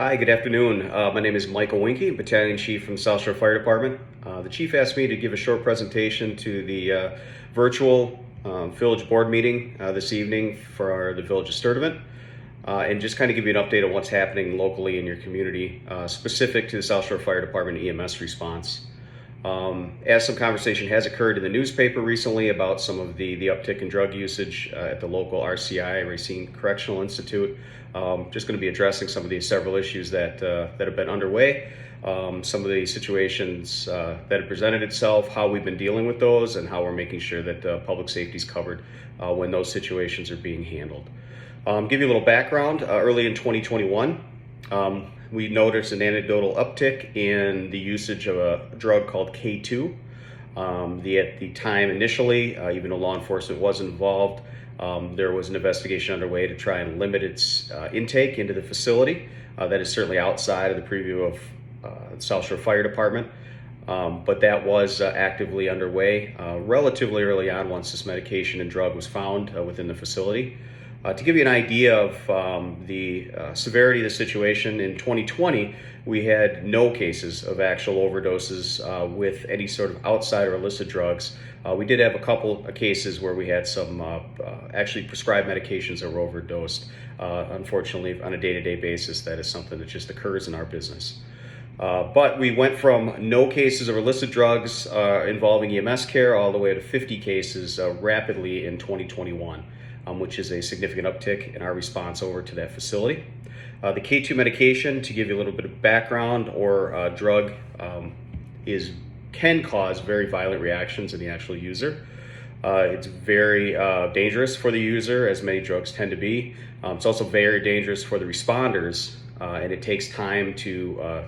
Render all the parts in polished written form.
Hi, good afternoon. My name is Michael Winke, Battalion Chief from the South Shore Fire Department. The Chief asked me to give a short presentation to the virtual Village Board meeting this evening for the Village of Sturtevant, and just kind of give you an update on what's happening locally in your community, specific to the South Shore Fire Department EMS response. As some conversation has occurred in the newspaper recently about some of the uptick in drug usage at the local RCI, Racine Correctional Institute, just going to be addressing some of these several issues that have been underway, some of the situations that have presented itself, how we've been dealing with those, and how we're making sure that public safety is covered when those situations are being handled. Give you a little background. Early in 2021, we noticed an anecdotal uptick in the usage of a drug called K2. At the time initially, even though law enforcement was involved, there was an investigation underway to try and limit its intake into the facility. That is certainly outside of the preview of the South Shore Fire Department, but that was actively underway relatively early on once this medication and drug was found within the facility. To give you an idea of the severity of the situation, in 2020, we had no cases of actual overdoses with any sort of outside or illicit drugs. We did have a couple of cases where we had some actually prescribed medications that were overdosed. Unfortunately, on a day-to-day basis, that is something that just occurs in our business. But we went from no cases of illicit drugs involving EMS care all the way to 50 cases rapidly in 2021. Which is a significant uptick in our response over to that facility. The K2 medication, to give you a little bit of background, or drug, can cause very violent reactions in the actual user. It's very dangerous for the user, as many drugs tend to be. It's also very dangerous for the responders, and it takes time to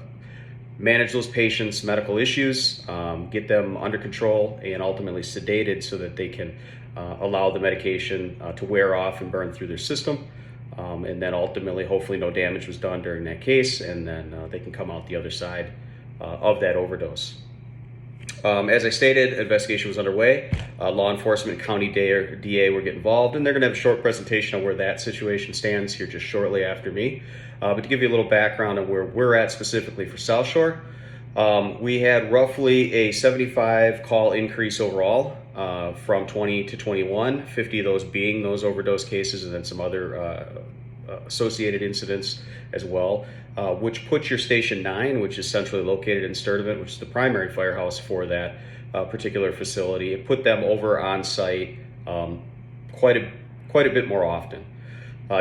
manage those patients' medical issues, get them under control, and ultimately sedated so that they can allow the medication to wear off and burn through their system. And then ultimately, hopefully no damage was done during that case, and then they can come out the other side of that overdose. As I stated, investigation was underway. Law enforcement, county DA were getting involved, and they're going to have a short presentation on where that situation stands here just shortly after me. But to give you a little background on where we're at specifically for South Shore, we had roughly a 75 call increase overall from 20 to 21, 50 of those being those overdose cases, and then some other associated incidents as well, which puts your Station 9, which is centrally located in Sturtevant, which is the primary firehouse for that particular facility. It put them over on site quite a bit more often.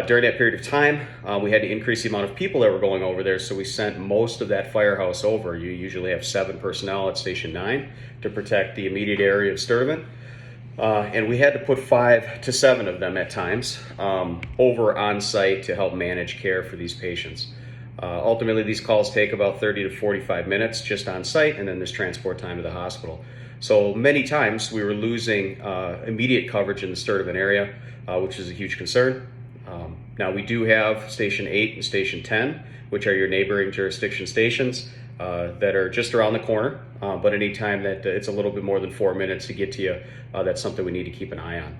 During that period of time, we had to increase the amount of people that were going over there, so we sent most of that firehouse over. You usually have 7 personnel at Station 9 to protect the immediate area of Sturtevant, and we had to put 5 to 7 of them at times over on site to help manage care for these patients. Ultimately, these calls take about 30 to 45 minutes just on site, and then there's transport time to the hospital. So many times we were losing immediate coverage in the Sturtevant area, which is a huge concern. Now we do have Station 8 and Station 10, which are your neighboring jurisdiction stations that are just around the corner, but anytime that it's a little bit more than 4 minutes to get to you, that's something we need to keep an eye on.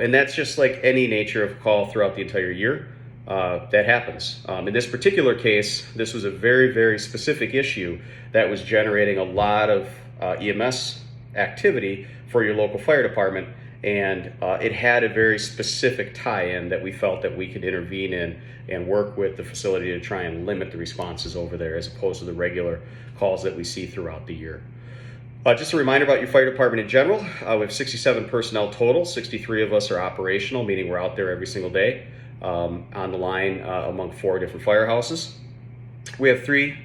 And that's just like any nature of call throughout the entire year. That happens. In this particular case, this was a very, very specific issue that was generating a lot of EMS activity for your local fire department, and it had a very specific tie-in that we felt that we could intervene in and work with the facility to try and limit the responses over there as opposed to the regular calls that we see throughout the year. Just a reminder about your fire department in general. We have 67 personnel total. 63 of us are operational, meaning we're out there every single day on the line among 4 different firehouses. We have 3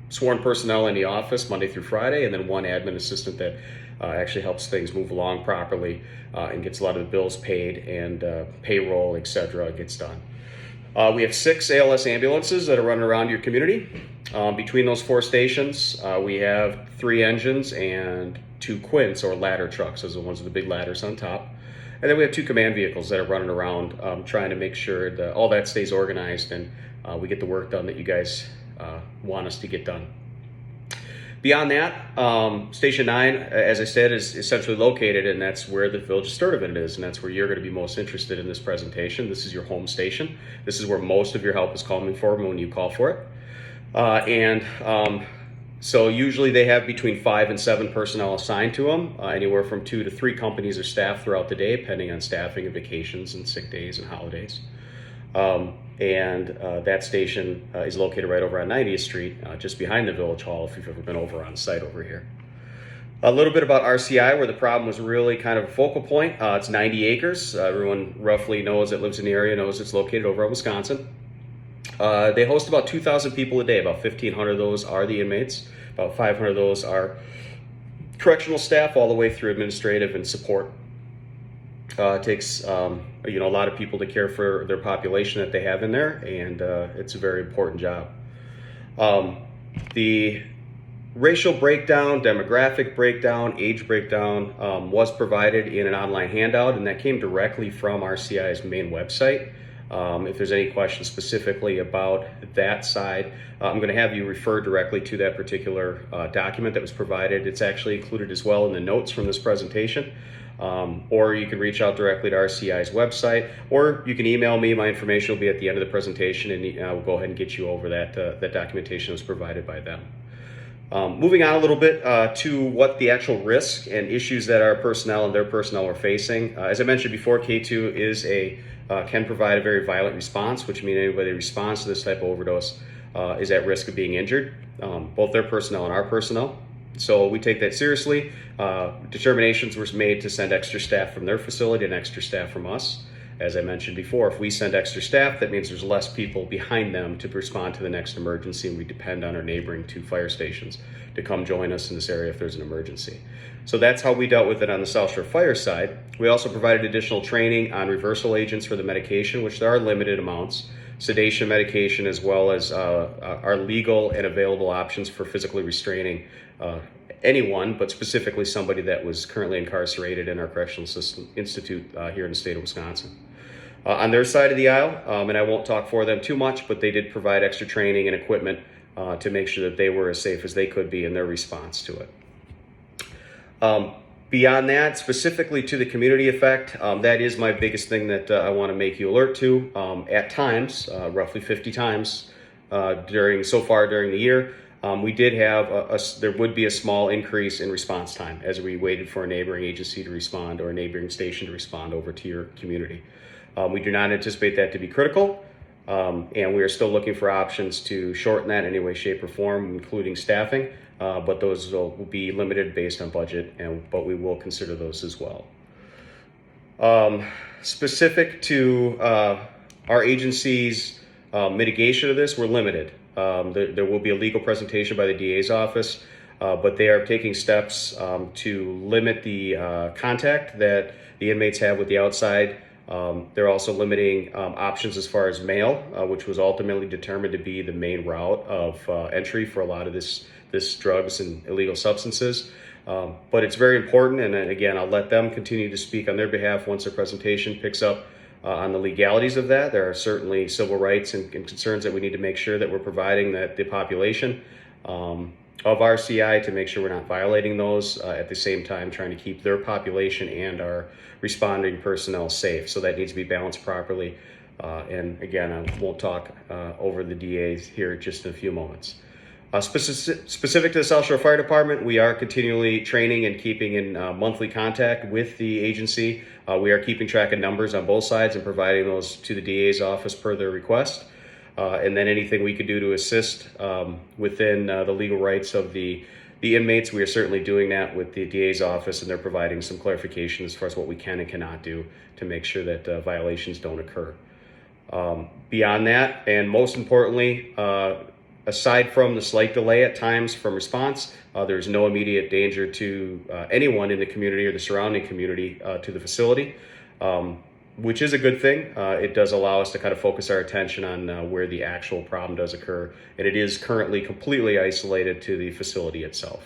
sworn personnel in the office Monday through Friday, and then 1 admin assistant that actually helps things move along properly and gets a lot of the bills paid and payroll, etc. gets done. We have 6 ALS ambulances that are running around your community. Between those 4 stations, we have 3 engines and 2 quints, or ladder trucks. Those are the ones with the big ladders on top. And then we have 2 command vehicles that are running around trying to make sure that all that stays organized and we get the work done that you guys want us to get done. Beyond that, Station 9, as I said, is centrally located, and that's where the Village of Sturtevant is, and that's where you're going to be most interested in this presentation. This is your home station. This is where most of your help is coming from when you call for it. So usually they have between 5 and 7 personnel assigned to them, anywhere from 2 to 3 companies or staff throughout the day, depending on staffing and vacations and sick days and holidays. That station is located right over on 90th Street, just behind the Village Hall, if you've ever been over on site over here. A little bit about RCI, where the problem was really kind of a focal point. It's 90 acres. Everyone roughly knows that lives in the area knows it's located over in Wisconsin. They host about 2,000 people a day. About 1,500 of those are the inmates. About 500 of those are correctional staff, all the way through administrative and support. It takes a lot of people to care for their population that they have in there, and it's a very important job. The racial breakdown, demographic breakdown, age breakdown was provided in an online handout, and that came directly from RCI's main website. If there's any questions specifically about that side, I'm going to have you refer directly to that particular document that was provided. It's actually included as well in the notes from this presentation. Or you can reach out directly to RCI's website, or you can email me. My information will be at the end of the presentation, and we'll go ahead and get you over that documentation that was provided by them. Moving on a little bit to what the actual risk and issues that our personnel and their personnel are facing. As I mentioned before, K2 is can provide a very violent response, which means anybody that responds to this type of overdose is at risk of being injured, both their personnel and our personnel. So we take that seriously. Determinations were made to send extra staff from their facility and extra staff from us. As I mentioned before, if we send extra staff, that means there's less people behind them to respond to the next emergency, and we depend on our neighboring 2 fire stations to come join us in this area if there's an emergency. So that's how we dealt with it on the South Shore Fire side. We also provided additional training on reversal agents for the medication, which there are limited amounts, sedation medication, as well as our legal and available options for physically restraining anyone, but specifically somebody that was currently incarcerated in our correctional system institute here in the state of Wisconsin. On their side of the aisle, and I won't talk for them too much, but they did provide extra training and equipment to make sure that they were as safe as they could be in their response to it. Beyond that, specifically to the community effect, that is my biggest thing that I want to make you alert to. At times, roughly 50 times during the year, we did have there would be a small increase in response time as we waited for a neighboring agency to respond or a neighboring station to respond over to your community. We do not anticipate that to be critical, and we are still looking for options to shorten that in any way, shape, or form, including staffing, but those will be limited based on budget, but we will consider those as well. Specific to our agency's mitigation of this, we're limited. There will be a legal presentation by the DA's office, but they are taking steps to limit the contact that the inmates have with the outside. They're also limiting options as far as mail, which was ultimately determined to be the main route of entry for a lot of this drugs and illegal substances. But it's very important, and again, I'll let them continue to speak on their behalf once their presentation picks up on the legalities of that. There are certainly civil rights and concerns that we need to make sure that we're providing that the population of RCI to make sure we're not violating those, at the same time trying to keep their population and our responding personnel safe. So that needs to be balanced properly. And again, I won't talk over the DAs here just in a few moments. Specific to the South Shore Fire Department, we are continually training and keeping in monthly contact with the agency. We are keeping track of numbers on both sides and providing those to the DA's office per their request. And then anything we could do to assist within the legal rights of the inmates, we are certainly doing that with the DA's office, and they're providing some clarification as far as what we can and cannot do to make sure that violations don't occur. Beyond that, and most importantly, aside from the slight delay at times from response, there's no immediate danger to anyone in the community or the surrounding community to the facility, which is a good thing. It does allow us to kind of focus our attention on where the actual problem does occur, and it is currently completely isolated to the facility itself.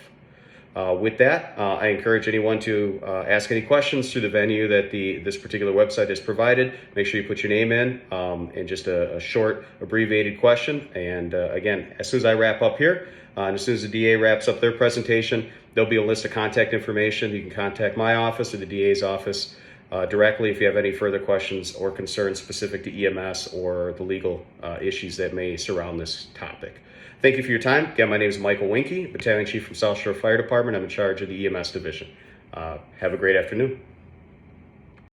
With that, I encourage anyone to ask any questions through the venue that this particular website has provided. Make sure you put your name in and just a short, abbreviated question. And again, as soon as I wrap up here, and as soon as the DA wraps up their presentation, there'll be a list of contact information. You can contact my office or the DA's office directly if you have any further questions or concerns specific to EMS or the legal issues that may surround this topic. Thank you for your time. Again, my name is Michael Winke, Battalion Chief from South Shore Fire Department. I'm in charge of the EMS division. Have a great afternoon.